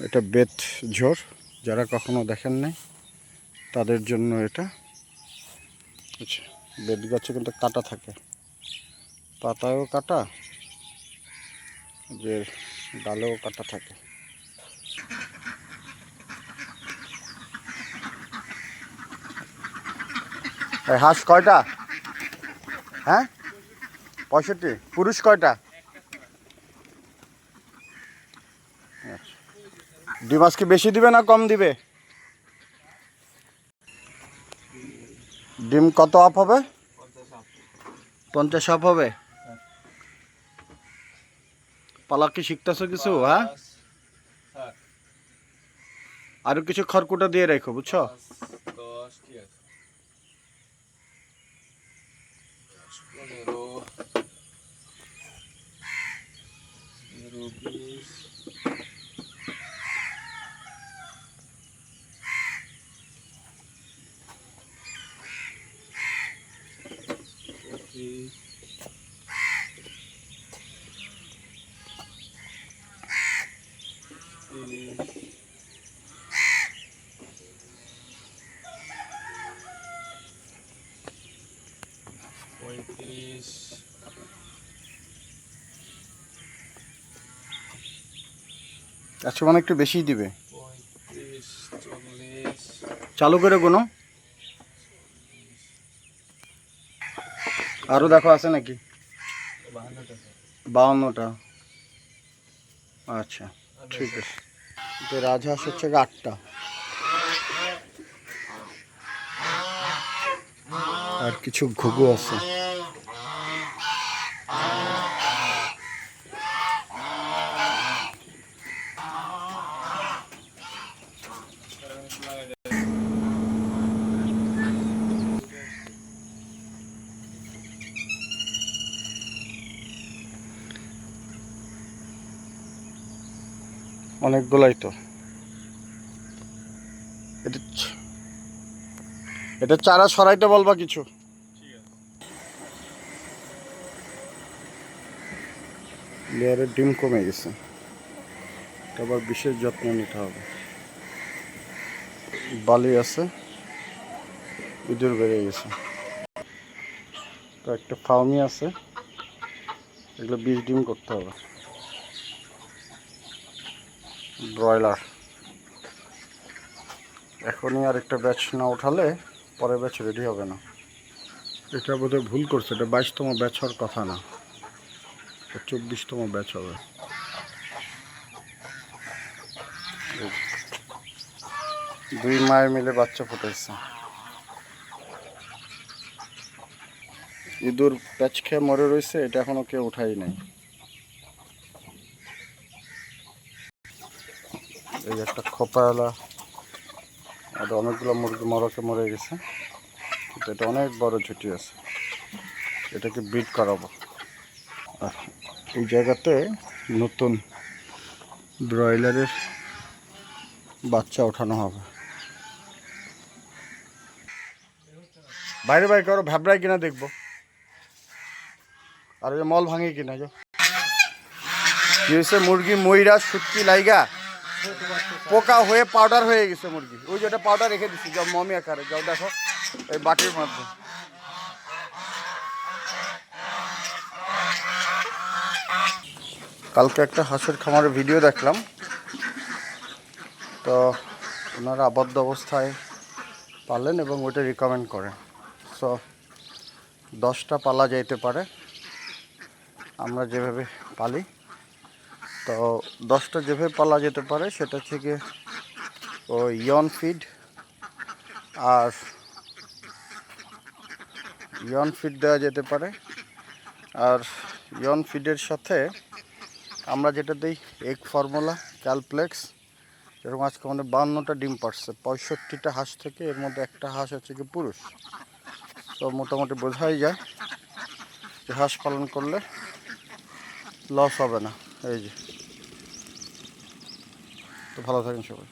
এটা বেত ঝোর, যারা কখনো দেখেন নাই তাদের জন্য এটা। আচ্ছা, বেত গাছে কিন্তু কাটা থাকে, পাতায়ও কাটা, যে ডালেও কাটা থাকে। হাঁস কয়টা? হ্যাঁ, 65। পুরুষ কয়টা? আচ্ছা, ডিম আজকে বেশি দিবে না কম দিবে? ডিম কত আপ হবে? 50 আপ হবে। পালা কি শিখতেছো কিছু? হ্যাঁ, আরো কিছু খড়কুটা দিয়ে রাখো, বুঝছো? আচ্ছা, মানে একটু বেশি দিবে। 35, 40, চালু করে গুনো। আরো দেখো আছে নাকি? 52টা। আচ্ছা, ঠিক আছে। তো রাজহাঁস হচ্ছে 8টা, আর কিছু ঘুঘু আছে। অনেকগুলাই তো। এটা চারা সরাইতে বলবা কিছু। লেয়ারের ডিম কমে গেছে, আবার বিশেষ যত্ন নিতে হবে। বালি আছে, ইঁদুর বেড়ে গেছে। তো একটা ফার্মি আছে, এগুলো 20 ডিম করতে হবে। ব্রয়লার এখনই আর একটা ব্যাচ না উঠালে পরের ব্যাচ রেডি হবে না। এটা বোধহয় ভুল করছে, এটা 22তম ব্যাচ হওয়ার কথা না, 24তম ব্যাচ হবে। দুই মায়ের মিলে বাচ্চা ফুটাইছে। ইঁদুর প্যাচ খেয়ে মরে রয়েছে, এটা এখনো কেউ উঠাই নাই। এই একটা খোপাওয়ালা, আর অনেকগুলো মুরগি মরকে মরে গেছে, কিন্তু এটা অনেক বড় ঝুঁটি আছে, এটাকে ব্রিড করাবো। আর এই জায়গাতে নতুন ব্রয়লারের বাচ্চা ওঠানো হবে। বাইরে বাইরে করো, ভ্যাবড়ায় কিনা দেখবো, আর ওই মল ভাঙে কিনা। যো কি হয়েছে? মুরগি ময়রা সুটকি লাইগা পোকা হয়ে পাউডার হয়ে গেছে মুরগি। ওই যেটা পাউডার রেখে দিচ্ছি, যাও মমি আকারে, যাও দেখো এই বাটির মধ্যে। কালকে একটা হাঁসের খামারের ভিডিও দেখলাম, তো ওনারা আবদ্ধ অবস্থায় পালেন এবং ওইটা রিকমেন্ড করেন। সো 10টা পালা যাইতে পারে আমরা যেভাবে পালি। তো 10টা যেভাবে পালা যেতে পারে সেটা হচ্ছে গিয়ে ওই ইয়ন ফিড, আর ইয়ন ফিড দেওয়া যেতে পারে। আর ইয়ন ফিডের সাথে আমরা যেটা দিই এগ ফর্মুলা, ক্যালপ্লেক্স। যেরকম আজকে আমাদের 52টা ডিম পারছে, 65টা হাঁস থেকে এর মধ্যে একটা হাঁস হচ্ছে কি পুরুষ। তো মোটামুটি বোঝাই যায় যে হাঁস পালন করলে লস হবে না। এই যে, তো ভালো থাকেন সবাই।